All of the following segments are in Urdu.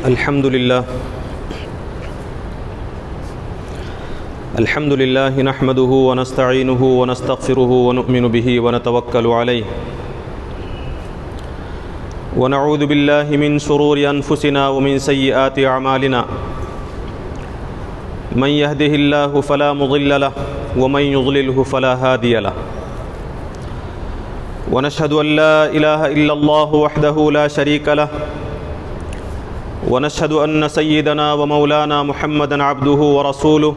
الحمد لله نحمده ونستعينه ونستغفره ونؤمن به ونتوكل عليه ونعوذ بالله من شرور أنفسنا ومن سيئات أعمالنا من يهده الله فلا مضل له ومن يضلله فلا هادي له ونشهد أن لا إله إلا الله وحده لا شريك له ونشهد أن سيدنا ومولانا محمدا عبده ورسوله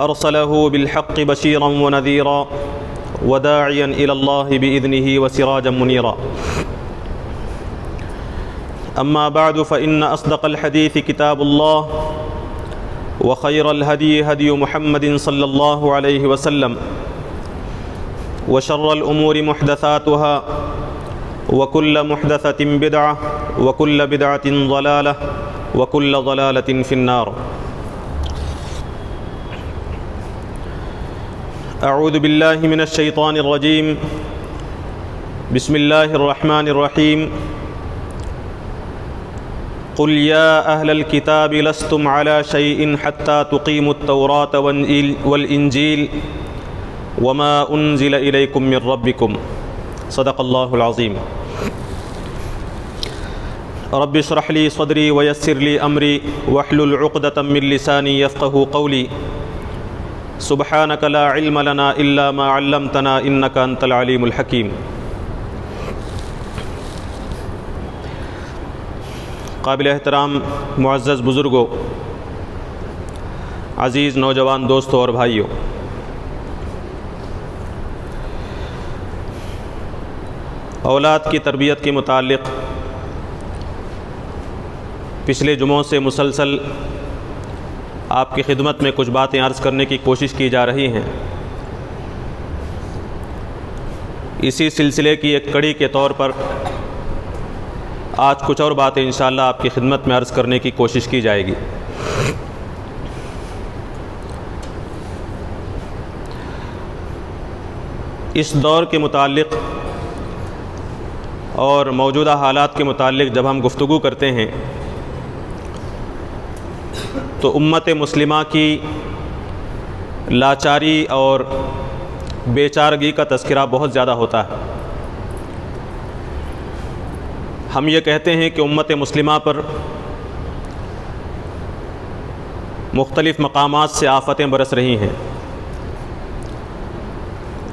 أرسله بالحق بشيرا ونذيرا وداعيا إلى الله بإذنه وسراجا منيرا أما بعد فإن أصدق الحديث كتاب الله وخير الهدي هدي محمد صلى الله عليه وسلم وشر الأمور محدثاتها وكل محدثة بدعة وكل بدعة ضلالة وكل ضلالة في النار. أعوذ بالله من الشيطان الرجيم. بسم الله الرحمن الرحيم. قل يا أهل الكتاب لستم على شيء حتى تقيموا التوراة والإنجيل وما أنزل إليكم من ربكم. صدق الله العظيم. رب اشرح لي صدري ويسر لي أمري واحلل عقدة من لساني يفقهوا قولي. سبحانك لا علم لنا إلا ما علمتنا إنك أنت العليم الحكيم. قابل احترام معزز بزرگوں، عزیز نوجوان دوستوں اور بھائیوں، اولاد کی تربیت کے متعلق پچھلے جمعوں سے مسلسل آپ کی خدمت میں کچھ باتیں عرض کرنے کی کوشش کی جا رہی ہیں. اسی سلسلے کی ایک کڑی کے طور پر آج کچھ اور باتیں انشاءاللہ آپ کی خدمت میں عرض کرنے کی کوشش کی جائے گی. اس دور کے متعلق اور موجودہ حالات کے متعلق جب ہم گفتگو کرتے ہیں تو امت مسلمہ کی لاچاری اور بے چارگی کا تذکرہ بہت زیادہ ہوتا ہے. ہم یہ کہتے ہیں کہ امت مسلمہ پر مختلف مقامات سے آفتیں برس رہی ہیں.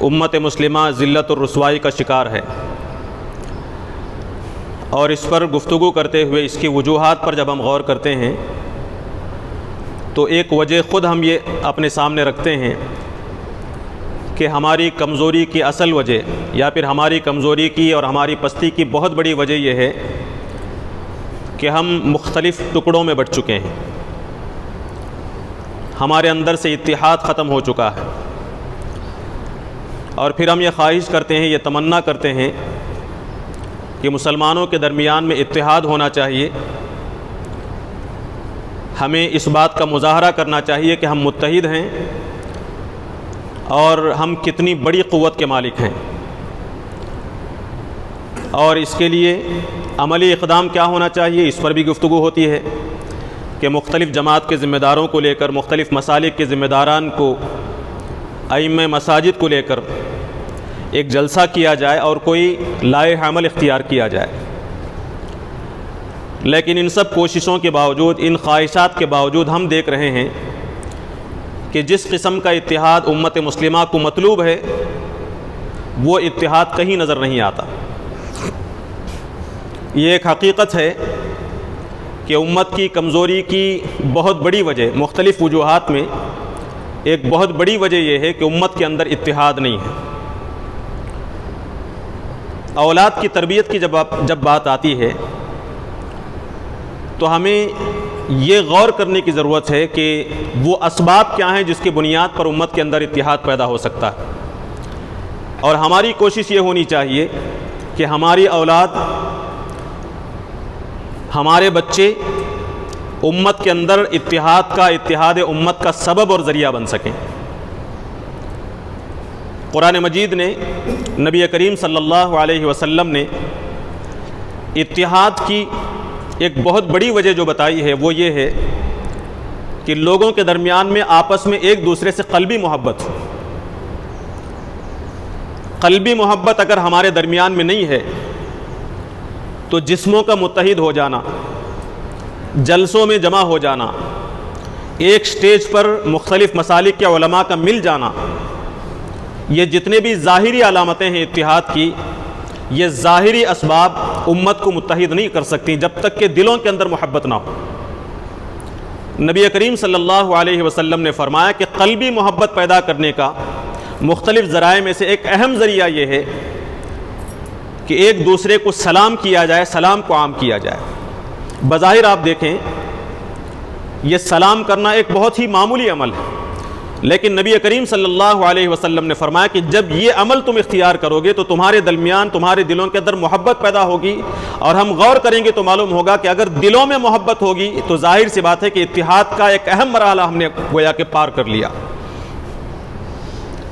امت مسلمہ ذلت اور رسوائی کا شکار ہے، اور اس پر گفتگو کرتے ہوئے اس کی وجوہات پر جب ہم غور کرتے ہیں تو ایک وجہ خود ہم یہ اپنے سامنے رکھتے ہیں کہ ہماری کمزوری کی اصل وجہ یا پھر ہماری کمزوری کی اور ہماری پستی کی بہت بڑی وجہ یہ ہے کہ ہم مختلف ٹکڑوں میں بٹ چکے ہیں. ہمارے اندر سے اتحاد ختم ہو چکا ہے، اور پھر ہم یہ خواہش کرتے ہیں، یہ تمنا کرتے ہیں کہ مسلمانوں کے درمیان میں اتحاد ہونا چاہیے. ہمیں اس بات کا مظاہرہ کرنا چاہیے کہ ہم متحد ہیں اور ہم کتنی بڑی قوت کے مالک ہیں، اور اس کے لیے عملی اقدام کیا ہونا چاہیے اس پر بھی گفتگو ہوتی ہے کہ مختلف جماعت کے ذمہ داروں کو لے کر، مختلف مسالک کے ذمہ داران کو، ائمہ مساجد کو لے کر ایک جلسہ کیا جائے اور کوئی لائحہ عمل اختیار کیا جائے. لیکن ان سب کوششوں کے باوجود، ان خواہشات کے باوجود ہم دیکھ رہے ہیں کہ جس قسم کا اتحاد امت مسلمہ کو مطلوب ہے وہ اتحاد کہیں نظر نہیں آتا. یہ ایک حقیقت ہے کہ امت کی کمزوری کی بہت بڑی وجہ، مختلف وجوہات میں ایک بہت بڑی وجہ یہ ہے کہ امت کے اندر اتحاد نہیں ہے. اولاد کی تربیت کی جب بات آتی ہے تو ہمیں یہ غور کرنے کی ضرورت ہے کہ وہ اسباب کیا ہیں جس کی بنیاد پر امت کے اندر اتحاد پیدا ہو سکتا ہے. اور ہماری کوشش یہ ہونی چاہیے کہ ہماری اولاد، ہمارے بچے امت کے اندر اتحاد امت کا سبب اور ذریعہ بن سکیں. قرآن مجید نے، نبی کریم صلی اللہ علیہ وسلم نے اتحاد کی ایک بہت بڑی وجہ جو بتائی ہے وہ یہ ہے کہ لوگوں کے درمیان میں آپس میں ایک دوسرے سے قلبی محبت ہو۔ قلبی محبت اگر ہمارے درمیان میں نہیں ہے تو جسموں کا متحد ہو جانا، جلسوں میں جمع ہو جانا، ایک سٹیج پر مختلف مسالک کے علماء کا مل جانا، یہ جتنے بھی ظاہری علامتیں ہیں اتحاد کی، یہ ظاہری اسباب امت کو متحد نہیں کر سکتی جب تک کہ دلوں کے اندر محبت نہ ہو۔ نبی کریم صلی اللہ علیہ وسلم نے فرمایا کہ قلبی محبت پیدا کرنے کا مختلف ذرائع میں سے ایک اہم ذریعہ یہ ہے کہ ایک دوسرے کو سلام کیا جائے، سلام کو عام کیا جائے۔ بظاہر آپ دیکھیں یہ سلام کرنا ایک بہت ہی معمولی عمل ہے، لیکن نبی کریم صلی اللہ علیہ وسلم نے فرمایا کہ جب یہ عمل تم اختیار کرو گے تو تمہارے درمیان، تمہارے دلوں کے اندر محبت پیدا ہوگی، اور ہم غور کریں گے تو معلوم ہوگا کہ اگر دلوں میں محبت ہوگی تو ظاہر سی بات ہے کہ اتحاد کا ایک اہم مرحلہ ہم نے گویا کہ پار کر لیا۔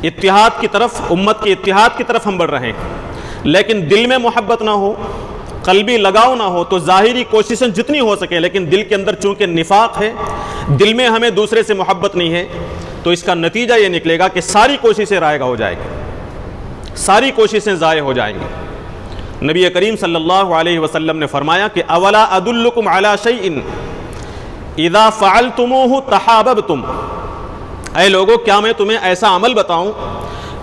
اتحاد کی طرف، امت کے اتحاد کی طرف ہم بڑھ رہے ہیں، لیکن دل میں محبت نہ ہو، قلبی لگاؤ نہ ہو تو ظاہری کوششیں جتنی ہو سکے، لیکن دل کے اندر چونکہ نفاق ہے، دل میں ہمیں دوسرے سے محبت نہیں ہے، تو اس کا نتیجہ یہ نکلے گا کہ ساری کوششیں رائگاں ہو جائیں گی، ساری کوششیں ضائع ہو جائیں گی۔ نبی کریم صلی اللہ علیہ وسلم نے فرمایا کہ اولا ادلکم علی شیء اذا فعلتموہ تحاببتم، اے لوگو کیا میں تمہیں ایسا عمل بتاؤں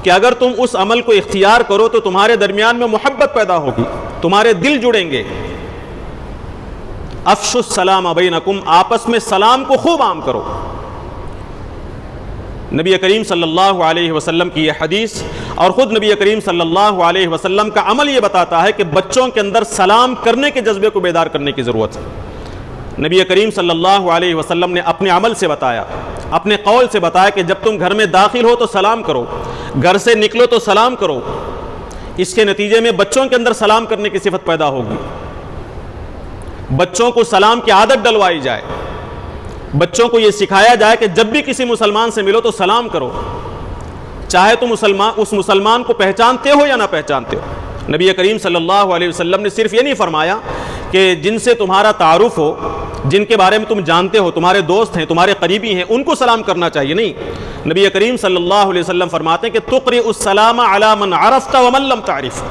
کہ اگر تم اس عمل کو اختیار کرو تو تمہارے درمیان میں محبت پیدا ہوگی، تمہارے دل جڑیں گے۔ افشوا السلام بینکم، آپس میں سلام کو خوب عام کرو۔ نبی کریم صلی اللہ علیہ وسلم کی یہ حدیث اور خود نبی کریم صلی اللہ علیہ وسلم کا عمل یہ بتاتا ہے کہ بچوں کے اندر سلام کرنے کے جذبے کو بیدار کرنے کی ضرورت ہے۔ نبی کریم صلی اللہ علیہ وسلم نے اپنے عمل سے بتایا، اپنے قول سے بتایا کہ جب تم گھر میں داخل ہو تو سلام کرو، گھر سے نکلو تو سلام کرو۔ اس کے نتیجے میں بچوں کے اندر سلام کرنے کی صفت پیدا ہوگی، بچوں کو سلام کی عادت ڈلوائی جائے، بچوں کو یہ سکھایا جائے کہ جب بھی کسی مسلمان سے ملو تو سلام کرو، چاہے تم اس مسلمان کو پہچانتے ہو یا نہ پہچانتے ہو۔ نبی کریم صلی اللہ علیہ وسلم نے صرف یہ نہیں فرمایا کہ جن سے تمہارا تعارف ہو، جن کے بارے میں تم جانتے ہو، تمہارے دوست ہیں، تمہارے قریبی ہیں، ان کو سلام کرنا چاہیے، نہیں۔ نبی کریم صلی اللہ علیہ وسلم فرماتے ہیں کہ تقرئ السلام علی من عرفت ومن لم تعرف،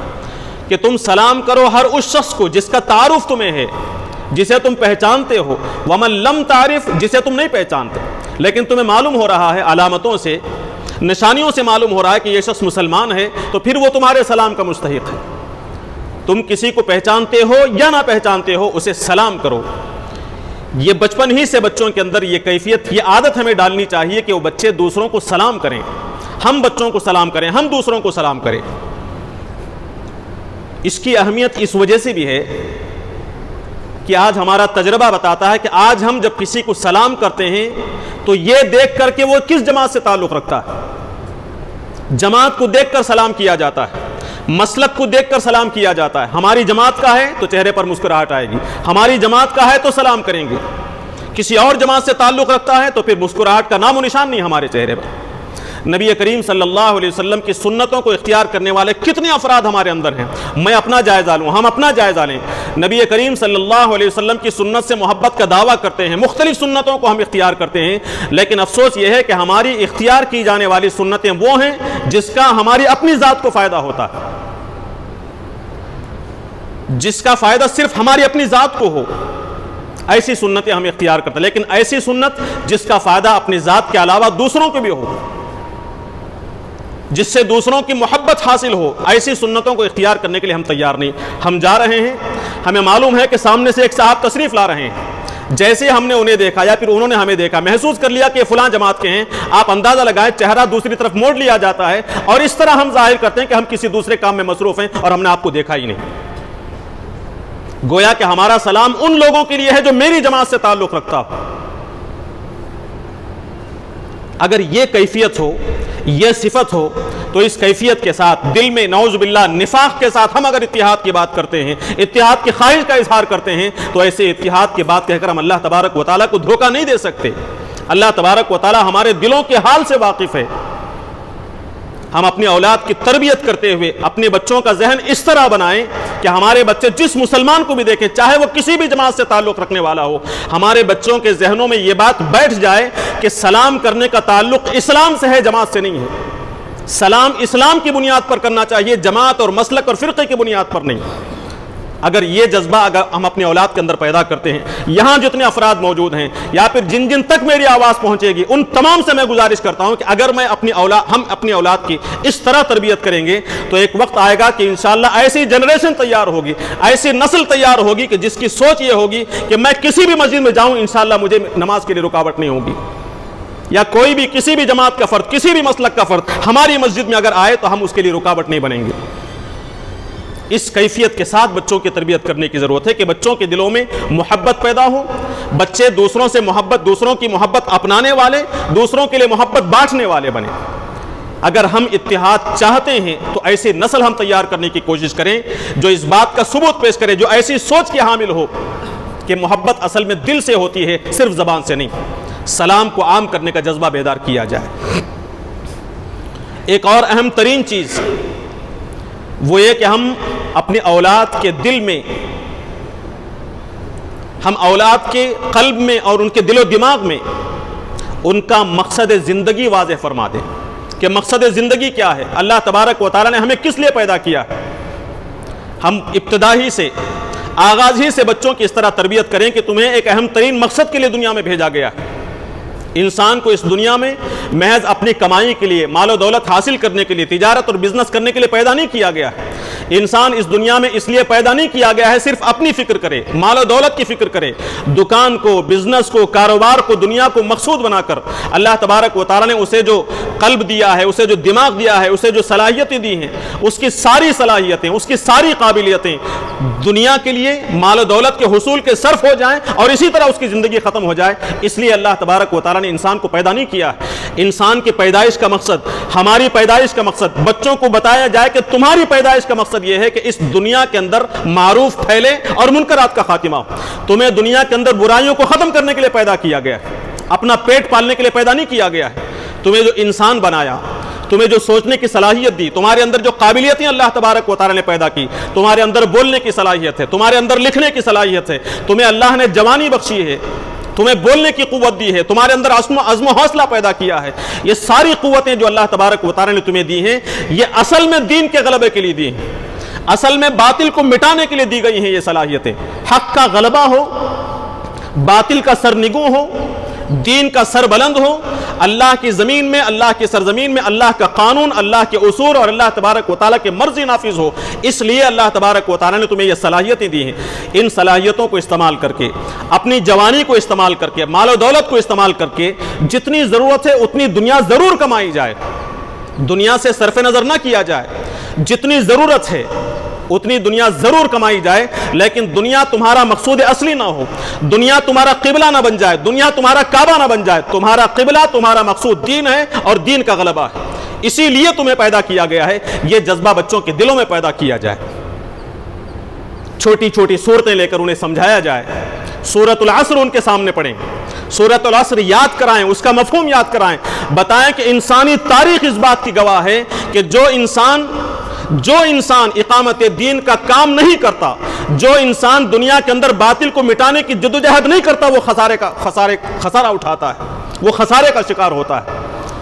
کہ تم سلام کرو ہر اس شخص کو جس کا تعارف تمہیں ہے، جسے تم پہچانتے ہو، ومن لم تعرف، جسے تم نہیں پہچانتے لیکن تمہیں معلوم ہو رہا ہے، علامتوں سے، نشانیوں سے معلوم ہو رہا ہے کہ یہ شخص مسلمان ہے، تو پھر وہ تمہارے سلام کا مستحق ہے۔ تم کسی کو پہچانتے ہو یا نہ پہچانتے ہو، اسے سلام کرو۔ یہ بچپن ہی سے بچوں کے اندر یہ کیفیت، یہ عادت ہمیں ڈالنی چاہیے کہ وہ بچے دوسروں کو سلام کریں، ہم بچوں کو سلام کریں، ہم دوسروں کو سلام کریں۔ اس کی اہمیت اس وجہ سے بھی ہے کہ آج ہمارا تجربہ بتاتا ہے کہ آج ہم جب کسی کو سلام کرتے ہیں تو یہ دیکھ کر کہ وہ کس جماعت سے تعلق رکھتا ہے، جماعت کو دیکھ کر سلام کیا جاتا ہے، مسلک کو دیکھ کر سلام کیا جاتا ہے۔ ہماری جماعت کا ہے تو چہرے پر مسکراہٹ آئے گی، ہماری جماعت کا ہے تو سلام کریں گے، کسی اور جماعت سے تعلق رکھتا ہے تو پھر مسکراہٹ کا نام و نشان نہیں ہمارے چہرے پر۔ نبی کریم صلی اللہ علیہ وسلم کی سنتوں کو اختیار کرنے والے کتنے افراد ہمارے اندر ہیں، میں اپنا جائزہ لوں، ہم اپنا جائزہ لیں۔ نبی کریم صلی اللہ علیہ وسلم کی سنت سے محبت کا دعویٰ کرتے ہیں، مختلف سنتوں کو ہم اختیار کرتے ہیں، لیکن افسوس یہ ہے کہ ہماری اختیار کی جانے والی سنتیں وہ ہیں جس کا ہماری اپنی ذات کو فائدہ ہوتا ہے، جس کا فائدہ صرف ہماری اپنی ذات کو ہو، ایسی سنتیں ہم اختیار کرتے ہیں۔ لیکن ایسی سنت جس کا فائدہ اپنی ذات کے علاوہ دوسروں کو بھی ہو، جس سے دوسروں کی محبت حاصل ہو، ایسی سنتوں کو اختیار کرنے کے لیے ہم تیار نہیں۔ ہم جا رہے ہیں، ہمیں معلوم ہے کہ سامنے سے ایک صاحب تشریف لا رہے ہیں، جیسے ہم نے انہیں دیکھا یا پھر انہوں نے ہمیں دیکھا، محسوس کر لیا کہ فلاں جماعت کے ہیں، آپ اندازہ لگائیں چہرہ دوسری طرف موڑ لیا جاتا ہے اور اس طرح ہم ظاہر کرتے ہیں کہ ہم کسی دوسرے کام میں مصروف ہیں اور ہم نے آپ کو دیکھا ہی نہیں۔ گویا کہ ہمارا سلام ان لوگوں کے لیے ہے جو میری جماعت سے تعلق رکھتا ہو۔ اگر یہ کیفیت ہو، یہ صفت ہو، تو اس کیفیت کے ساتھ دل میں نعوذ باللہ نفاق کے ساتھ ہم اگر اتحاد کی بات کرتے ہیں، اتحاد کی خواہش کا اظہار کرتے ہیں، تو ایسے اتحاد کی بات کہہ کر ہم اللہ تبارک و تعالیٰ کو دھوکہ نہیں دے سکتے۔ اللہ تبارک و تعالیٰ ہمارے دلوں کے حال سے واقف ہے، ہم اپنی اولاد کی تربیت کرتے ہوئے اپنے بچوں کا ذہن اس طرح بنائیں کہ ہمارے بچے جس مسلمان کو بھی دیکھیں، چاہے وہ کسی بھی جماعت سے تعلق رکھنے والا ہو، ہمارے بچوں کے ذہنوں میں یہ بات بیٹھ جائے کہ سلام کرنے کا تعلق اسلام سے ہے، جماعت سے نہیں ہے۔ سلام اسلام کی بنیاد پر کرنا چاہیے، جماعت اور مسلک اور فرقے کی بنیاد پر نہیں۔ اگر یہ جذبہ اگر ہم اپنے اولاد کے اندر پیدا کرتے ہیں، یہاں جتنے افراد موجود ہیں یا پھر جن جن تک میری آواز پہنچے گی، ان تمام سے میں گزارش کرتا ہوں کہ اگر میں ہم اپنی اولاد کی اس طرح تربیت کریں گے تو ایک وقت آئے گا کہ انشاءاللہ ایسی جنریشن تیار ہوگی، ایسی نسل تیار ہوگی کہ جس کی سوچ یہ ہوگی کہ میں کسی بھی مسجد میں جاؤں انشاءاللہ مجھے نماز کے لیے رکاوٹ نہیں ہوگی، یا کوئی بھی کسی بھی جماعت کا فرد، کسی بھی مسلک کا فرد ہماری مسجد میں اگر آئے تو ہم اس کے لیے رکاوٹ نہیں بنیں گے۔ اس کیفیت کے ساتھ بچوں کی تربیت کرنے کی ضرورت ہے کہ بچوں کے دلوں میں محبت پیدا ہو، بچے دوسروں سے محبت، دوسروں کی محبت اپنانے والے، دوسروں کے لیے محبت بانٹنے والے بنے۔ اگر ہم اتحاد چاہتے ہیں تو ایسی نسل ہم تیار کرنے کی کوشش کریں جو اس بات کا ثبوت پیش کرے، جو ایسی سوچ کی حامل ہو کہ محبت اصل میں دل سے ہوتی ہے، صرف زبان سے نہیں۔ سلام کو عام کرنے کا جذبہ بیدار کیا جائے۔ ایک اور اہم ترین چیز وہ یہ کہ ہم اپنے اولاد کے دل میں، ہم اولاد کے قلب میں اور ان کے دل و دماغ میں ان کا مقصد زندگی واضح فرما دیں کہ مقصد زندگی کیا ہے، اللہ تبارک و تعالیٰ نے ہمیں کس لیے پیدا کیا ہے۔ ہم ابتدا ہی سے، آغاز ہی سے بچوں کی اس طرح تربیت کریں کہ تمہیں ایک اہم ترین مقصد کے لیے دنیا میں بھیجا گیا ہے۔ انسان کو اس دنیا میں محض اپنی کمائی کے لیے، مال و دولت حاصل کرنے کے لیے، تجارت اور بزنس کرنے کے لیے پیدا نہیں کیا گیا ہے۔ انسان اس دنیا میں اس لیے پیدا نہیں کیا گیا ہے صرف اپنی فکر کرے، مال و دولت کی فکر کرے، دکان کو، بزنس کو، کاروبار کو، دنیا کو مقصود بنا کر اللہ تبارک و تعالیٰ نے اسے جو قلب دیا ہے، اسے جو دماغ دیا ہے، اسے جو صلاحیتیں دی ہیں، اس کی ساری صلاحیتیں، اس کی ساری قابلیتیں دنیا کے لیے، مال و دولت کے حصول کے صرف ہو جائیں اور اسی طرح اس کی زندگی ختم ہو جائے۔ اس لیے اللہ تبارک و تعالیٰ نے انسان کو پیدا نہیں کیا۔ انسان کی پیدائش کا مقصد، ہماری پیدائش کا مقصد، بچوں کو بتایا جائے کہ تمہاری پیدائش کا مقصد یہ ہے کہ اس دنیا کے اندر معروف پھیلے اور منکرات کا خاتمہ ہو۔ تمہیں دنیا کے اندر برائیوں کو ختم کرنے کے لیے پیدا کیا گیا ہے، اپنا پیٹ پالنے کے لیے پیدا نہیں کیا گیا ہے۔ تمہیں جو انسان بنایا، تمہیں جو سوچنے کی صلاحیت دی، تمہارے اندر جو قابلیتیں اللہ تبارک و تعالیٰ نے پیدا کی، تمہارے اندر بولنے کی صلاحیت ہے، تمہارے اندر لکھنے کی صلاحیت ہے، تمہیں اللہ نے جوانی بخشی ہے، تمہیں بولنے کی قوت دی ہے، تمہارے اندر عزم و حوصلہ پیدا کیا ہے۔ یہ ساری قوتیں جو اللہ تبارک و تعالیٰ نے تمہیں دی ہیں، یہ اصل میں دین کے غلبے کے لیے دی ہیں، اصل میں باطل کو مٹانے کے لیے دی گئی ہیں۔ یہ صلاحیتیں حق کا غلبہ ہو، باطل کا سرنگوں ہو، دین کا سر بلند ہو، اللہ کی زمین میں، اللہ کی سرزمین میں اللہ کا قانون، اللہ کے اصول اور اللہ تبارک و تعالیٰ کی مرضی نافذ ہو۔ اس لیے اللہ تبارک و تعالیٰ نے تمہیں یہ صلاحیتیں دی ہیں۔ ان صلاحیتوں کو استعمال کر کے، اپنی جوانی کو استعمال کر کے، مال و دولت کو استعمال کر کے جتنی ضرورت ہے اتنی دنیا ضرور کمائی جائے، دنیا سے صرف نظر نہ کیا جائے۔ جتنی ضرورت ہے اتنی دنیا ضرور کمائی جائے، لیکن دنیا تمہارا مقصود اصلی نہ ہو، دنیا تمہارا قبلہ نہ بن جائے، دنیا تمہارا کعبہ نہ بن جائے۔ تمہارا قبلہ، تمہارا مقصود دین ہے اور دین کا غلبہ ہے۔ اسی لیے تمہیں پیدا کیا گیا ہے، یہ جذبہ بچوں کے دلوں میں پیدا کیا جائے۔ چھوٹی چھوٹی صورتیں لے کر انہیں سمجھایا جائے، سورۃ العصر ان کے سامنے پڑھیں، سورۃ العصر یاد کرائیں، اس کا مفہوم یاد کرائیں، بتائیں کہ انسانی تاریخ اس بات کی گواہ ہے کہ جو انسان اقامت دین کا کام نہیں کرتا، جو انسان دنیا کے اندر باطل کو مٹانے کی جدوجہد نہیں کرتا، وہ خسارہ اٹھاتا ہے، وہ خسارے کا شکار ہوتا ہے۔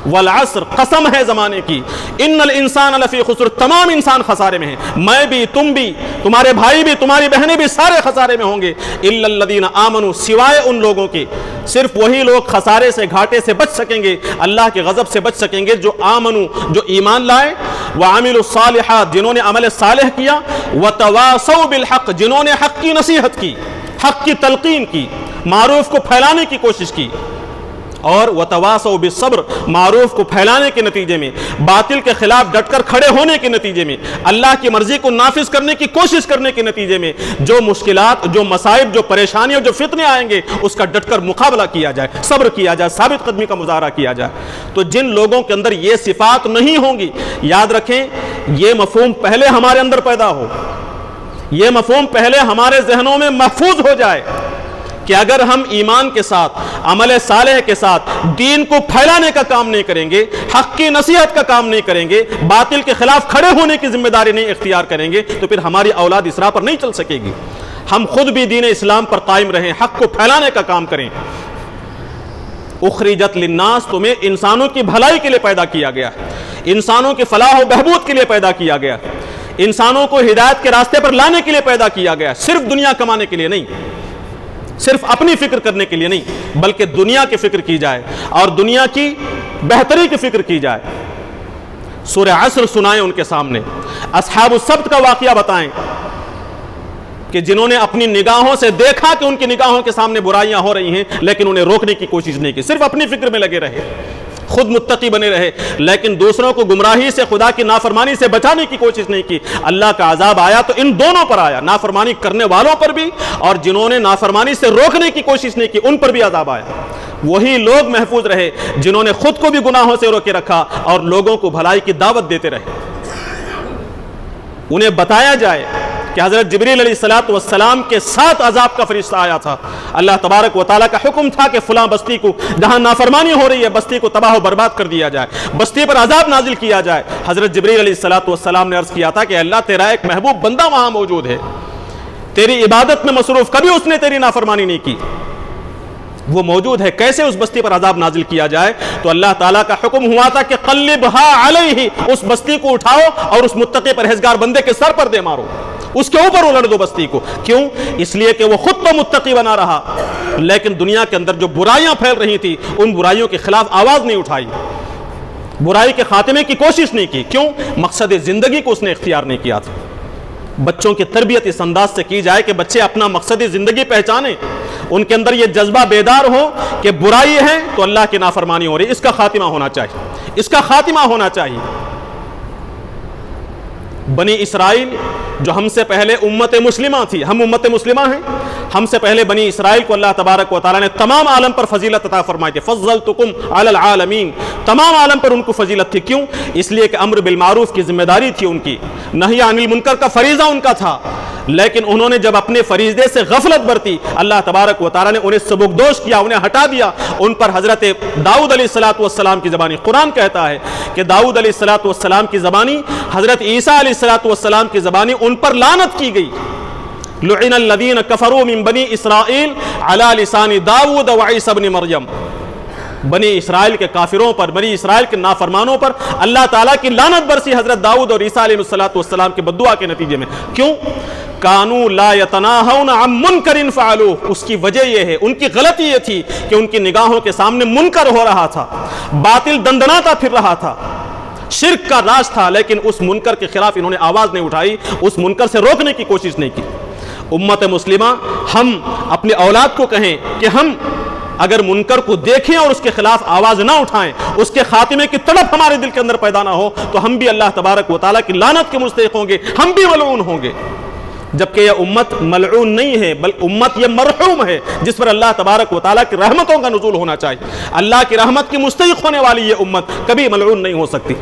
والعصر، قسم ہے زمانے کی، ان الانسان لفی خسر، تمام انسان خسارے میں ہیں، میں بھی، تم بھی، تمہارے بھائی بھی، تمہاری بہنیں بھی، سارے خسارے میں ہوں گے، الا الذین آمنوا، سوائے ان لوگوں کے، صرف وہی لوگ خسارے سے، گھاٹے سے بچ سکیں گے، اللہ کے غضب سے بچ سکیں گے جو آمنوا، جو ایمان لائے، وعملوا الصالحات، جنہوں نے عمل صالح کیا، وتواصوا بالحق، جنہوں نے حق کی نصیحت کی، حق کی تلقین کی، معروف کو پھیلانے کی کوشش کی، اور وتواصوا بالصبر، معروف کو پھیلانے کے نتیجے میں، باطل کے خلاف ڈٹ کر کھڑے ہونے کے نتیجے میں، اللہ کی مرضی کو نافذ کرنے کی کوشش کرنے کے نتیجے میں جو مشکلات، جو مصائب، جو پریشانیاں، جو فتنے آئیں گے، اس کا ڈٹ کر مقابلہ کیا جائے، صبر کیا جائے، ثابت قدمی کا مظاہرہ کیا جائے۔ تو جن لوگوں کے اندر یہ صفات نہیں ہوں گی، یاد رکھیں یہ مفہوم پہلے ہمارے اندر پیدا ہو، یہ مفہوم پہلے ہمارے ذہنوں میں محفوظ ہو جائے کہ اگر ہم ایمان کے ساتھ، عمل صالح کے ساتھ دین کو پھیلانے کا کام نہیں کریں گے، حق کی نصیحت کا کام نہیں کریں گے، باطل کے خلاف کھڑے ہونے کی ذمہ داری نہیں اختیار کریں گے، تو پھر ہماری اولاد اس راہ پر نہیں چل سکے گی۔ ہم خود بھی دین اسلام پر قائم رہیں، حق کو پھیلانے کا کام کریں۔ اخرجت للناس، تمہیں انسانوں کی بھلائی کے لیے پیدا کیا گیا، انسانوں کی فلاح و بہبود کے لیے پیدا کیا گیا، انسانوں کو ہدایت کے راستے پر لانے کے لیے پیدا کیا گیا، صرف دنیا کمانے کے لیے نہیں، صرف اپنی فکر کرنے کے لیے نہیں، بلکہ دنیا کی فکر کی جائے اور دنیا کی بہتری کی فکر کی جائے۔ سورہ عصر سنائیں ان کے سامنے، اصحاب السبت کا واقعہ بتائیں کہ جنہوں نے اپنی نگاہوں سے دیکھا کہ ان کی نگاہوں کے سامنے برائیاں ہو رہی ہیں، لیکن انہیں روکنے کی کوشش نہیں کی، صرف اپنی فکر میں لگے رہے، خود متقی بنے رہے، لیکن دوسروں کو گمراہی سے، خدا کی نافرمانی سے بچانے کی کوشش نہیں کی۔ اللہ کا عذاب آیا تو ان دونوں پر آیا، نافرمانی کرنے والوں پر بھی اور جنہوں نے نافرمانی سے روکنے کی کوشش نہیں کی ان پر بھی عذاب آیا۔ وہی لوگ محفوظ رہے جنہوں نے خود کو بھی گناہوں سے روکے رکھا اور لوگوں کو بھلائی کی دعوت دیتے رہے۔ انہیں بتایا جائے کہ حضرت جبریل علیہ السلام کے ساتھ عذاب کا فرشتہ آیا تھا، اللہ تبارک و تعالیٰ کا حکم تھا کہ فلاں بستی کو جہاں نافرمانی ہو رہی ہے بستی کو تباہ و برباد کر دیا جائے، بستی پر عذاب نازل کیا جائے۔ حضرت جبریل علیہ السلام نے عرض کیا تھا کہ اللہ تیرا ایک محبوب بندہ وہاں موجود ہے، تیری عبادت میں مصروف، کبھی اس نے تیری نافرمانی نہیں کی، وہ موجود ہے، کیسے اس بستی پر عذاب نازل کیا جائے؟ تو اللہ تعالیٰ کا حکم ہوا تھا کہ قلبھا علیہ، اس بستی کو اٹھاؤ اور اس متقی پرہیزگار بندے کے سر پر دے مارو، اس کے اوپر الٹ دو بستی کو۔ کیوں؟ اس لیے کہ وہ خود تو متقی بنا رہا، لیکن دنیا کے اندر جو برائیاں پھیل رہی تھی ان برائیوں کے خلاف آواز نہیں اٹھائی، برائی کے خاتمے کی کوشش نہیں کی۔ کیوں؟ مقصد زندگی کو اس نے اختیار نہیں کیا تھا۔ بچوں کی تربیت اس انداز سے کی جائے کہ بچے اپنا مقصد زندگی پہچانیں، ان کے اندر یہ جذبہ بیدار ہو کہ برائی ہے تو اللہ کی نافرمانی ہو رہی ہے، اس کا خاتمہ ہونا چاہیے، اس کا خاتمہ ہونا چاہیے۔ بنی اسرائیل جو ہم سے پہلے امت مسلمہ تھی، ہم امت مسلمہ ہیں، ہم سے پہلے بنی اسرائیل کو اللہ تبارک و تعالیٰ نے تمام عالم پر فضیلت عطا فرمائی تھی، فضلتکم علی العالمین، تمام عالم پر ان کو فضیلت تھی۔ کیوں؟ اس لیے کہ امر بالمعروف کی ذمہ داری تھی ان کی، نہی عن المنکر کا فریضہ ان کا تھا، لیکن انہوں نے جب اپنے فریضے سے غفلت برتی اللہ تبارک و تعالیٰ نے انہیں سبکدوش کیا، انہیں ہٹا دیا۔ ان پر حضرت داؤد علیہ السلام کی زبانی، قرآن کہتا ہے کہ داؤد علیہ السلام کی زبانی، حضرت عیسیٰ علیہ السلام کی زبانی، ان پر لعنت کی گئی۔ لعن الذین کفروا من بنی اسرائیل علی لسان داؤد وعیسی ابن مریم، بنی اسرائیل کے کافروں پر، بنی اسرائیل کے نافرمانوں پر اللہ تعالیٰ کی لعنت برسی حضرت داؤد اور عیسیٰ علیہ السلام کی بددعا کے نتیجے میں۔ کیوں؟ کانوا لا یتناہون عن منکر فعلوہ، اس کی وجہ یہ ہے، ان کی غلطی یہ تھی کہ ان کی نگاہوں کے سامنے منکر ہو رہا تھا، باطل دندناتا پھر رہا تھا، شرک کا راز تھا، لیکن اس منکر کے خلاف انہوں نے آواز نہیں اٹھائی، اس منکر سے روکنے کی کوشش نہیں کی۔ امت مسلمہ ہم اپنے اولاد کو کہیں کہ ہم اگر منکر کو دیکھیں اور اس کے خلاف آواز نہ اٹھائیں، اس کے خاتمے کی تڑپ ہمارے دل کے اندر پیدا نہ ہو، تو ہم بھی اللہ تبارک و تعالیٰ کی لعنت کے مستحق ہوں گے، ہم بھی ملعون ہوں گے۔ جبکہ یہ امت ملعون نہیں ہے، بلکہ امت یہ مرحوم ہے، جس پر اللہ تبارک و تعالیٰ کی رحمتوں کا نزول ہونا چاہیے۔ اللہ کی رحمت کی مستحق ہونے والی یہ امت کبھی ملعون نہیں ہو سکتی۔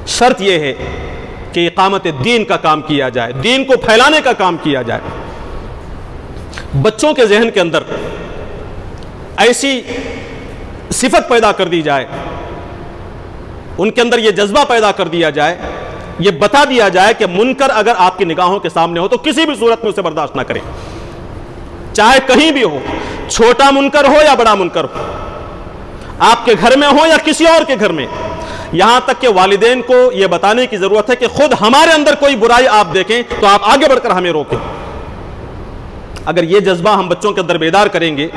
شرط یہ ہے کہ اقامت دین کا کام کیا جائے، دین کو پھیلانے کا کام کیا جائے۔ بچوں کے ذہن کے اندر ایسی صفت پیدا کر دی جائے، ان کے اندر یہ جذبہ پیدا کر دیا جائے، یہ بتا دیا جائے کہ منکر اگر آپ کی نگاہوں کے سامنے ہو تو کسی بھی صورت میں اسے برداشت نہ کریں، چاہے کہیں بھی ہو، چھوٹا منکر ہو یا بڑا منکر ہو، آپ کے گھر میں ہو یا کسی اور کے گھر میں۔ یہاں تک کہ والدین کو یہ بتانے کی ضرورت ہے کہ خود ہمارے اندر کوئی برائی آپ دیکھیں تو آپ آگے بڑھ کر ہمیں روکیں۔ اگر یہ جذبہ ہم بچوں کے اندر بیدار کریں گے،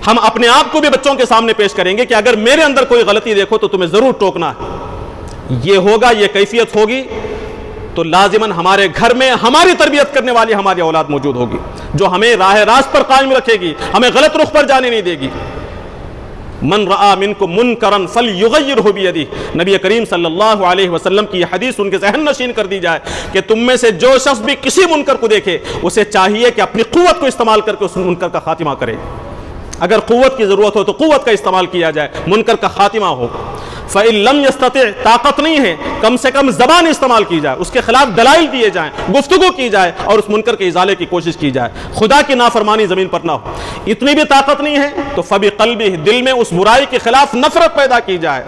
ہم اپنے آپ کو بھی بچوں کے سامنے پیش کریں گے کہ اگر میرے اندر کوئی غلطی دیکھو تو تمہیں ضرور ٹوکنا ہے، یہ ہوگا، یہ کیفیت ہوگی، تو لازماً ہمارے گھر میں ہماری تربیت کرنے والی ہماری اولاد موجود ہوگی جو ہمیں راہ راست پر قائم رکھے گی، ہمیں غلط رخ پر جانے نہیں دے گی۔ من رآ منکم منکرا فلیغیرہ بیدہ، نبی کریم صلی اللہ علیہ وسلم کی یہ حدیث ان کے ذہن نشین کر دی جائے کہ تم میں سے جو شخص بھی کسی منکر کو دیکھے اسے چاہیے کہ اپنی قوت کو استعمال کر کے اس منکر کا خاتمہ کرے۔ اگر قوت کی ضرورت ہو تو قوت کا استعمال کیا جائے، منکر کا خاتمہ ہو۔ فَإِن لَمْ يَسْتَطِعْ، طاقت نہیں ہے، کم سے کم زبان استعمال کی جائے، اس کے خلاف دلائل دیے جائیں، گفتگو کی جائے اور اس منکر کے ازالے کی کوشش کی جائے، خدا کی نافرمانی زمین پر نہ ہو۔ اتنی بھی طاقت نہیں ہے تو فَبِقَلْبِهِ، دل میں اس برائی کے خلاف نفرت پیدا کی جائے۔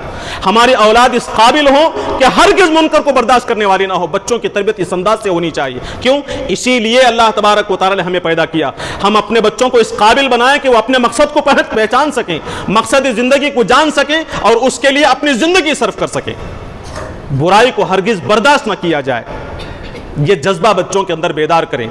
ہماری اولاد اس قابل ہو کہ ہرگز منکر کو برداشت کرنے والی نہ ہو۔ بچوں کی تربیت اس انداز سے ہونی چاہیے، کیوں؟ اسی لیے اللہ تبارک و تعالی نے ہمیں پیدا کیا، ہم اپنے بچوں کو اس قابل بنائیں کہ وہ اپنے مقصد کو پہچان سکیں، مقصد زندگی کو جان سکیں اور اس کے لیے اپنی زندگی صرف کر سکیں۔ برائی کو ہرگز برداشت نہ کیا جائے، یہ جذبہ بچوں کے اندر بیدار کریں۔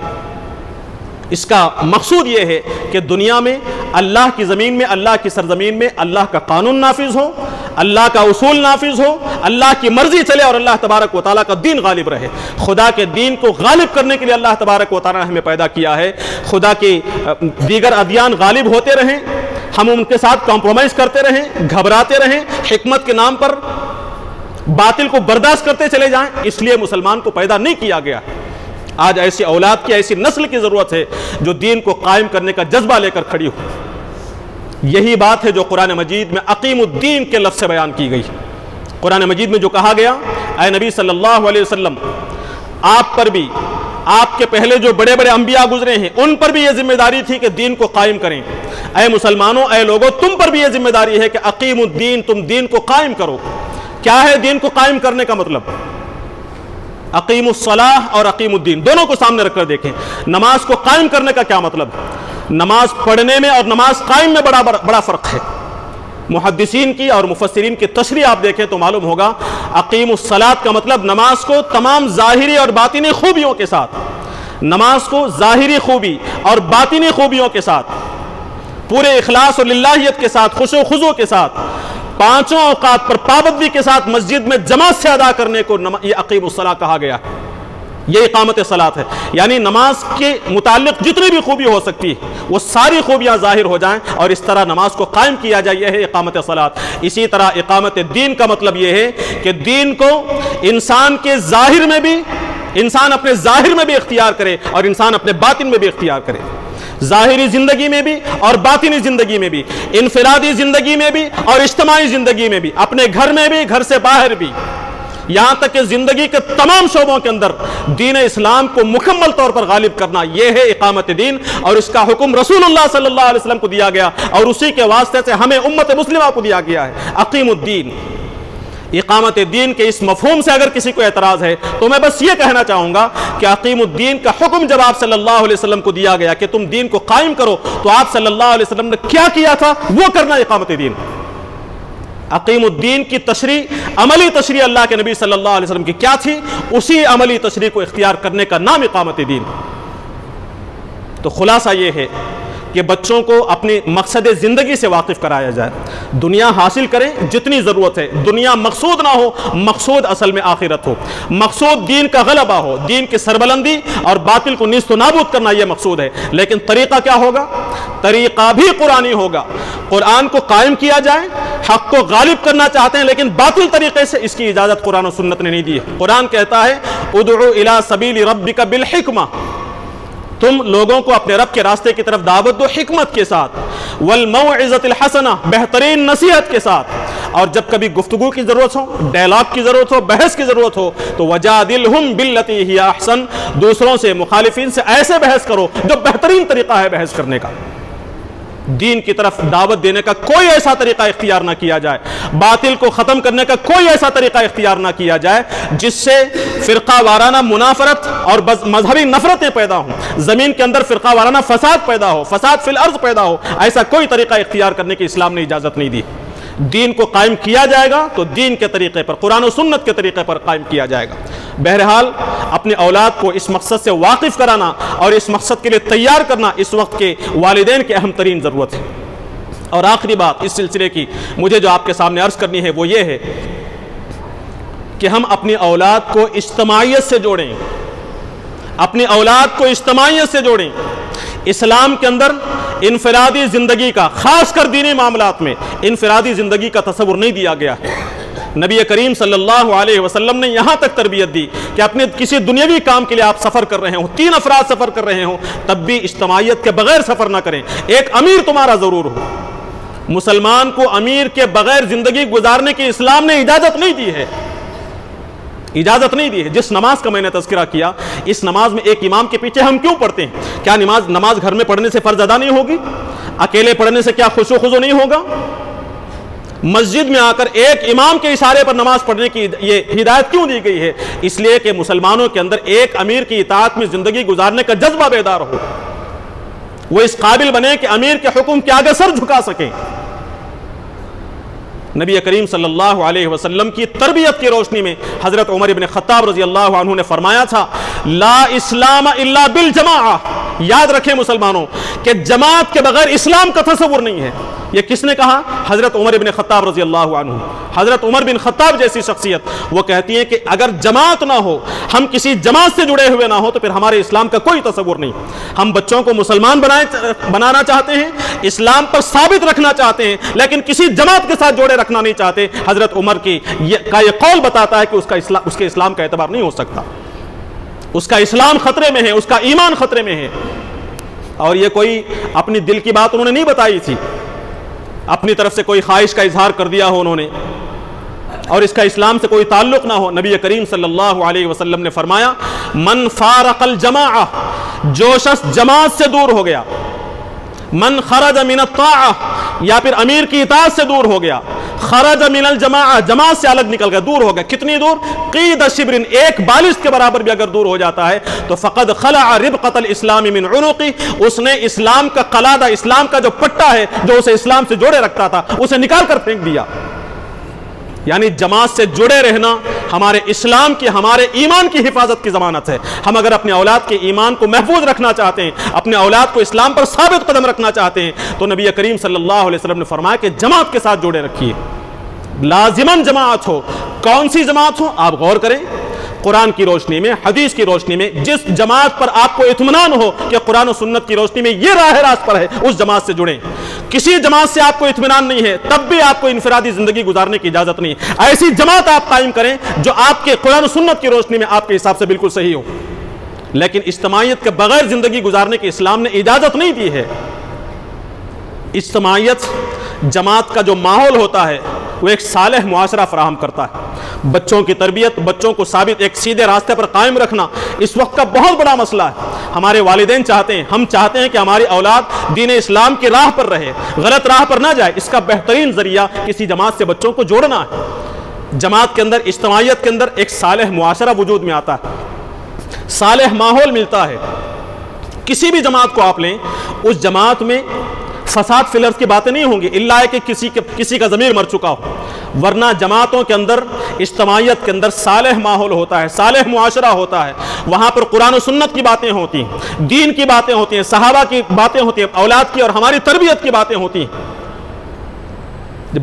اس کا مقصود یہ ہے کہ دنیا میں اللہ کی زمین میں، اللہ کی سرزمین میں اللہ کا قانون نافذ ہو، اللہ کا اصول نافذ ہو، اللہ کی مرضی چلے اور اللہ تبارک و تعالیٰ کا دین غالب رہے۔ خدا کے دین کو غالب کرنے کے لیے اللہ تبارک و تعالیٰ نے ہمیں پیدا کیا ہے۔ خدا کے دیگر ادیان غالب ہوتے رہیں، ہم ان کے ساتھ کمپرومائز کرتے رہیں، گھبراتے رہیں، حکمت کے نام پر باطل کو برداشت کرتے چلے جائیں، اس لیے مسلمان کو پیدا نہیں کیا گیا۔ آج ایسی اولاد کی، ایسی نسل کی ضرورت ہے جو دین کو قائم کرنے کا جذبہ لے کر کھڑی ہو۔ یہی بات ہے جو قرآن مجید میں اقیم الدین کے لفظ سے بیان کی گئی۔ قرآن مجید میں جو کہا گیا، اے نبی صلی اللہ علیہ وسلم، آپ پر بھی، آپ کے پہلے جو بڑے بڑے انبیاء گزرے ہیں ان پر بھی یہ ذمہ داری تھی کہ دین کو قائم کریں۔ اے مسلمانوں، اے لوگوں، تم پر بھی یہ ذمہ داری ہے کہ اقیم الدین، تم دین کو قائم کرو۔ کیا ہے دین کو قائم کرنے کا مطلب؟ اقیم الصلاح اور اقیم الدین دونوں کو سامنے رکھ کر دیکھیں۔ نماز کو قائم کرنے کا کیا مطلب؟ نماز پڑھنے میں اور نماز قائم میں بڑا فرق ہے۔ محدثین کی اور مفسرین کی تشریح آپ دیکھیں تو معلوم ہوگا، اقیم الصلاۃ کا مطلب نماز کو تمام ظاہری اور باطنی خوبیوں کے ساتھ، نماز کو ظاہری خوبی اور باطنی خوبیوں کے ساتھ، پورے اخلاص اور للہیت کے ساتھ، خشوع و خضوع کے ساتھ، پانچوں اوقات پر پابندی کے ساتھ مسجد میں جماعت سے ادا کرنے کو یہ اقیم الصلاۃ کہا گیا۔ یہ اقامت صلاۃ ہے، یعنی نماز کے متعلق جتنی بھی خوبی ہو سکتی ہے وہ ساری خوبیاں ظاہر ہو جائیں اور اس طرح نماز کو قائم کیا جائے، یہ ہے اقامت صلاۃ۔ اسی طرح اقامت دین کا مطلب یہ ہے کہ دین کو انسان کے ظاہر میں بھی، انسان اپنے ظاہر میں بھی اختیار کرے اور انسان اپنے باطن میں بھی اختیار کرے، ظاہری زندگی میں بھی اور باطنی زندگی میں بھی، انفرادی زندگی میں بھی اور اجتماعی زندگی میں بھی، اپنے گھر میں بھی، گھر سے باہر بھی، یہاں تک کہ زندگی کے تمام شعبوں کے اندر دین اسلام کو مکمل طور پر غالب کرنا، یہ ہے اقامت دین۔ اور اس کا حکم رسول اللہ صلی اللہ علیہ وسلم کو دیا گیا اور اسی کے واسطے سے ہمیں امت مسلمہ کو دیا گیا ہے، اقیم الدین۔ اقامت دین کے اس مفہوم سے اگر کسی کو اعتراض ہے تو میں بس یہ کہنا چاہوں گا کہ اقیم الدین کا حکم جب آپ صلی اللہ علیہ وسلم کو دیا گیا کہ تم دین کو قائم کرو، تو آپ صلی اللہ علیہ وسلم نے کیا کیا تھا وہ کرنا اقامت دین۔ اقیم الدین کی تشریح، عملی تشریح اللہ کے نبی صلی اللہ علیہ وسلم کی کیا تھی، اسی عملی تشریح کو اختیار کرنے کا نام اقامت دین۔ تو خلاصہ یہ ہے کہ بچوں کو اپنی مقصد زندگی سے واقف کرایا جائے، دنیا حاصل کریں جتنی ضرورت ہے، دنیا مقصود نہ ہو، مقصود اصل میں آخرت ہو، مقصود دین کا غلبہ ہو، دین کی سربلندی اور باطل کو نیست و نابود کرنا، یہ مقصود ہے۔ لیکن طریقہ کیا ہوگا؟ طریقہ بھی قرآنی ہوگا، قرآن کو قائم کیا جائے، حق کو غالب کرنا چاہتے ہیں لیکن باطل طریقے سے، اس کی اجازت قرآن و سنت نے نہیں دی ہے۔ قرآن کہتا ہے ادعو الی سبیل ربک بالحکمہ، تم لوگوں کو اپنے رب کے راستے کی طرف دعوت دو حکمت کے ساتھ، والموعظۃ الحسنہ، بہترین نصیحت کے ساتھ، اور جب کبھی گفتگو کی ضرورت ہو، ڈائلاگ کی ضرورت ہو، بحث کی ضرورت ہو تو وجادلہم باللتی ہی احسن، دوسروں سے، مخالفین سے ایسے بحث کرو جو بہترین طریقہ ہے بحث کرنے کا۔ دین کی طرف دعوت دینے کا کوئی ایسا طریقہ اختیار نہ کیا جائے، باطل کو ختم کرنے کا کوئی ایسا طریقہ اختیار نہ کیا جائے جس سے فرقہ وارانہ منافرت اور مذہبی نفرتیں پیدا ہوں، زمین کے اندر فرقہ وارانہ فساد پیدا ہو، فساد فی الارض پیدا ہو، ایسا کوئی طریقہ اختیار کرنے کی اسلام نے اجازت نہیں دی۔ دین کو قائم کیا جائے گا تو دین کے طریقے پر، قرآن و سنت کے طریقے پر قائم کیا جائے گا۔ بہرحال اپنے اولاد کو اس مقصد سے واقف کرانا اور اس مقصد کے لیے تیار کرنا اس وقت کے والدین کی اہم ترین ضرورت ہے۔ اور آخری بات اس سلسلے کی مجھے جو آپ کے سامنے عرض کرنی ہے وہ یہ ہے کہ ہم اپنی اولاد کو اجتماعیت سے جوڑیں، اپنی اولاد کو اجتماعیت سے جوڑیں۔ اسلام کے اندر انفرادی زندگی کا، خاص کر دینی معاملات میں انفرادی زندگی کا تصور نہیں دیا گیا ہے۔ نبی کریم صلی اللہ علیہ وسلم نے یہاں تک تربیت دی کہ اپنے کسی دنیاوی کام کے لیے آپ سفر کر رہے ہوں، 3 افراد سفر کر رہے ہوں، تب بھی اجتماعیت کے بغیر سفر نہ کریں، ایک امیر تمہارا ضرور ہو۔ مسلمان کو امیر کے بغیر زندگی گزارنے کی اسلام نے اجازت نہیں دی ہے، اجازت نہیں دی ہے۔ جس نماز کا میں نے تذکرہ کیا، اس نماز میں ایک امام کے پیچھے ہم کیوں پڑھتے ہیں؟ کیا نماز گھر میں پڑھنے سے فرض ادا نہیں ہوگی؟ اکیلے پڑھنے سے کیا خشوع و خضوع نہیں ہوگا؟ مسجد میں آ کر ایک امام کے اشارے پر نماز پڑھنے کی یہ ہدایت کیوں دی گئی ہے؟ اس لیے کہ مسلمانوں کے اندر ایک امیر کی اطاعت میں زندگی گزارنے کا جذبہ بیدار ہو، وہ اس قابل بنے کہ امیر کے حکم کے آگے سر جھکا سکیں۔ نبی کریم صلی اللہ علیہ وسلم کی تربیت کی روشنی میں حضرت عمر بن خطاب رضی اللہ عنہ نے فرمایا تھا، لا اسلام الا بالجماعہ۔ یاد رکھیں مسلمانوں کہ جماعت کے بغیر اسلام کا تصور نہیں ہے۔ یہ کس نے کہا؟ حضرت عمر بن خطاب رضی اللہ عنہ۔ حضرت عمر بن خطاب جیسی شخصیت وہ کہتی ہیں کہ اگر جماعت نہ ہو، ہم کسی جماعت سے جڑے ہوئے نہ ہو، تو پھر ہمارے اسلام کا کوئی تصور نہیں۔ ہم بچوں کو مسلمان بنانا چاہتے ہیں، اسلام پر ثابت رکھنا چاہتے ہیں، لیکن کسی جماعت کے ساتھ جوڑے رکھنا نہیں چاہتے۔ حضرت عمر کا یہ قول بتاتا ہے کہ اس کے اسلام کا اعتبار نہیں ہو سکتا، اس کا اسلام خطرے میں ہے، اس کا ایمان خطرے میں ہے۔ اور یہ کوئی اپنی دل کی بات انہوں نے نہیں بتائی تھی، اپنی طرف سے کوئی خواہش کا اظہار کر دیا ہو انہوں نے، اور اس کا اسلام سے کوئی تعلق نہ ہو۔ نبی کریم صلی اللہ علیہ وسلم نے فرمایا، من فارق الجماعہ، جو شخص جماعت سے دور ہو گیا، من خرج من الطاعہ، یا پھر امیر کی اطاعت سے دور ہو گیا، خرج من الجماعہ، جماعت سے الگ نکل گیا، دور ہو گیا، کتنی دور؟ قید شبر، ایک بالشت کے برابر بھی اگر دور ہو جاتا ہے تو فقد خلع ربقۃ الاسلام من عنقی، اس نے اسلام کا قلادہ، اسلام کا جو پٹا ہے جو اسے اسلام سے جوڑے رکھتا تھا، اسے نکال کر پھینک دیا۔ یعنی جماعت سے جڑے رہنا ہمارے اسلام کی، ہمارے ایمان کی حفاظت کی ضمانت ہے۔ ہم اگر اپنے اولاد کے ایمان کو محفوظ رکھنا چاہتے ہیں، اپنے اولاد کو اسلام پر ثابت قدم رکھنا چاہتے ہیں، تو نبی کریم صلی اللہ علیہ وسلم نے فرمایا کہ جماعت کے ساتھ جوڑے رکھیے، لازماً جماعت ہو۔ کون سی جماعت ہو؟ آپ غور کریں، قرآن کی روشنی میں، حدیث کی روشنی میں، جس جماعت پر آپ کو اطمینان ہو کہ قرآن و سنت کی روشنی میں یہ راہ راست پر ہے، اس جماعت سے جڑیں۔ کسی جماعت سے آپ کو اطمینان نہیں ہے، تب بھی آپ کو انفرادی زندگی گزارنے کی اجازت نہیں ہے۔ ایسی جماعت آپ قائم کریں جو آپ کے قرآن و سنت کی روشنی میں آپ کے حساب سے بالکل صحیح ہو، لیکن اجتماعیت کے بغیر زندگی گزارنے کی اسلام نے اجازت نہیں دی ہے۔ اجتماعیت، جماعت کا جو ماحول ہوتا ہے وہ ایک صالح معاشرہ فراہم کرتا ہے۔ بچوں کی تربیت، بچوں کو ثابت ایک سیدھے راستے پر قائم رکھنا اس وقت کا بہت بڑا مسئلہ ہے۔ ہمارے والدین چاہتے ہیں، ہم چاہتے ہیں کہ ہماری اولاد دین اسلام کی راہ پر رہے، غلط راہ پر نہ جائے۔ اس کا بہترین ذریعہ کسی جماعت سے بچوں کو جوڑنا ہے۔ جماعت کے اندر، اجتماعیت کے اندر ایک صالح معاشرہ وجود میں آتا ہے، صالح ماحول ملتا ہے۔ کسی بھی جماعت کو آپ لیں، اس جماعت میں فساد فی الارض کی باتیں نہیں ہوں گی، الا ہے کہ کسی کا ضمیر مر چکا ہو، ورنہ جماعتوں کے اندر، اجتماعیت کے اندر صالح ماحول ہوتا ہے، صالح معاشرہ ہوتا ہے۔ وہاں پر قرآن و سنت کی باتیں ہوتی ہیں، دین کی باتیں ہوتی ہیں، صحابہ کی باتیں ہوتی ہیں، اولاد کی اور ہماری تربیت کی باتیں ہوتی ہیں۔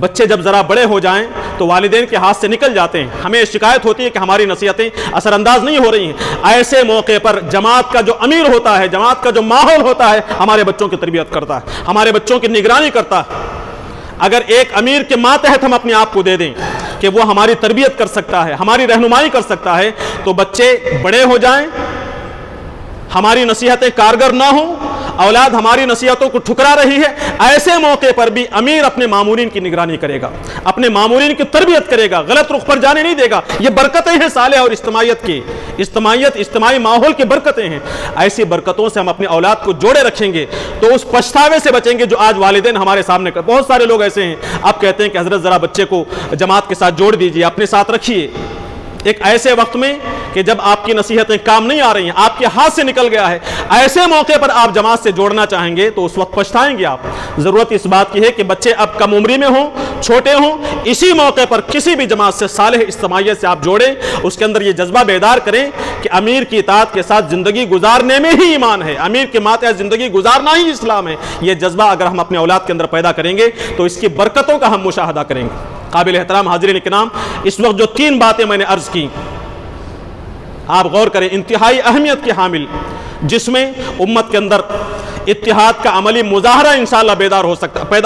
بچے جب ذرا بڑے ہو جائیں تو والدین کے ہاتھ سے نکل جاتے ہیں، ہمیں شکایت ہوتی ہے کہ ہماری نصیحتیں اثر انداز نہیں ہو رہی ہیں۔ ایسے موقع پر جماعت کا جو امیر ہوتا ہے، جماعت کا جو ماحول ہوتا ہے، ہمارے بچوں کی تربیت کرتا ہے، ہمارے بچوں کی نگرانی کرتا ہے۔ اگر ایک امیر کے ماتحت ہم اپنے آپ کو دے دیں کہ وہ ہماری تربیت کر سکتا ہے، ہماری رہنمائی کر سکتا ہے، تو بچے بڑے ہو جائیں، ہماری نصیحتیں کارگر نہ ہوں، اولاد ہماری نصیحتوں کو ٹھکرا رہی ہے، ایسے موقع پر بھی امیر اپنے مامورین کی نگرانی کرے گا، اپنے مامورین کی تربیت کرے گا، غلط رخ پر جانے نہیں دے گا۔ یہ برکتیں ہیں صالح اور اجتماعیت کی، اجتماعی ماحول کی برکتیں ہیں۔ ایسی برکتوں سے ہم اپنے اولاد کو جوڑے رکھیں گے تو اس پچھتاوے سے بچیں گے جو آج والدین ہمارے سامنے کر۔ بہت سارے لوگ ایسے ہیں، آپ کہتے ہیں کہ حضرت ذرا بچے کو جماعت کے ساتھ جوڑ دیجیے، اپنے ساتھ رکھیے۔ ایک ایسے وقت میں کہ جب آپ کی نصیحتیں کام نہیں آ رہی ہیں، آپ کے ہاتھ سے نکل گیا ہے، ایسے موقع پر آپ جماعت سے جوڑنا چاہیں گے تو اس وقت پچھتائیں گے آپ۔ ضرورت اس بات کی ہے کہ بچے اب کم عمری میں ہوں، چھوٹے ہوں، اسی موقع پر کسی بھی جماعت سے، صالح اجتماعیت سے آپ جوڑیں، اس کے اندر یہ جذبہ بیدار کریں کہ امیر کی اطاعت کے ساتھ زندگی گزارنے میں ہی ایمان ہے، امیر کے ماتحت زندگی گزارنا ہی اسلام ہے۔ یہ جذبہ اگر ہم اپنے اولاد کے اندر پیدا کریں گے تو اس کی برکتوں کا ہم مشاہدہ کریں گے۔ قابل احترام حاضرین کرام، اس وقت جو 3 باتیں میں نے عرض کی، آپ غور کریں، انتہائی اہمیت کی حامل جس میں امت کے اندر اتحاد کا عملی مظاہرہ انشاءاللہ پیدا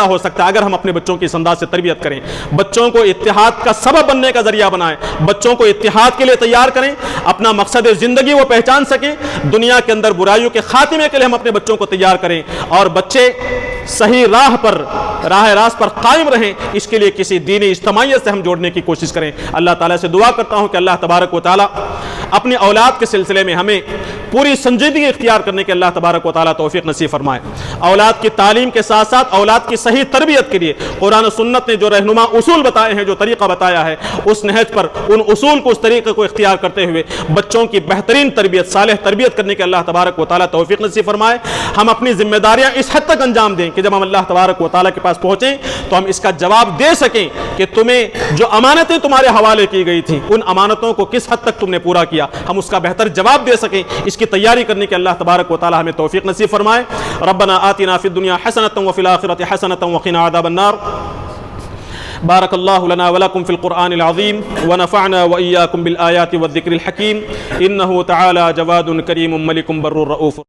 ہو سکتا ہے اگر ہم اپنے بچوں کی اس انداز سے تربیت کریں، بچوں کو اتحاد کا سبب بننے کا ذریعہ بنائیں، بچوں کو اتحاد کے لیے تیار کریں، اپنا مقصد زندگی وہ پہچان سکیں، دنیا کے اندر برائیوں کے خاتمے کے لیے ہم اپنے بچوں کو تیار کریں، اور بچے صحیح راہ راست پر قائم رہیں، اس کے لیے کسی دینی اجتماعیت سے ہم جوڑنے کی کوشش کریں۔ اللہ تعالیٰ سے دعا کرتا ہوں کہ اللہ تبارک و تعالیٰ اپنی اولاد کے سلسلے میں ہمیں پوری سنجیدگی اختیار کرنے کے اللہ تبارک و تعالیٰ توفیق نصیب فرمائے۔ اولاد کی تعلیم کے ساتھ ساتھ اولاد کی صحیح تربیت کے لیے قرآن و سنت نے جو رہنما اصول بتائے ہیں، جو طریقہ بتایا ہے، اس نہج پر ان اصول کو، اس طریقے کو اختیار کرتے ہوئے بچوں کی بہترین تربیت، صالح تربیت کرنے کے اللہ تبارک و تعالیٰ توفیق نصیب فرمائے۔ ہم اپنی ذمہ داریاں اس حد تک انجام دیں کہ جب ہم اللہ تبارک و تعالیٰ کے پاس پہنچیں تو ہم اس کا جواب دے سکیں کہ تمہیں جو امانتیں تمہارے حوالے کی گئی تھیں، ان امانتوں کو کس حد تک تم نے پورا کیا، ہم اس کا بہتر جواب دے سکیں، اس کی تیاری کرنے کے اللہ تبارک و تعالیٰ ہمیں توفیق نصیب فرمائے۔ ربنا آتنا فی الدنیا حسنۃ وفی الآخرۃ حسنۃ وقنا عذاب النار۔ بارک اللہ لنا ولکم فی القرآن العظیم ونفعنا وإیاکم بالآیات والذکر الحکیم، انہ تعالی جواد کریم ملک بر رؤوف۔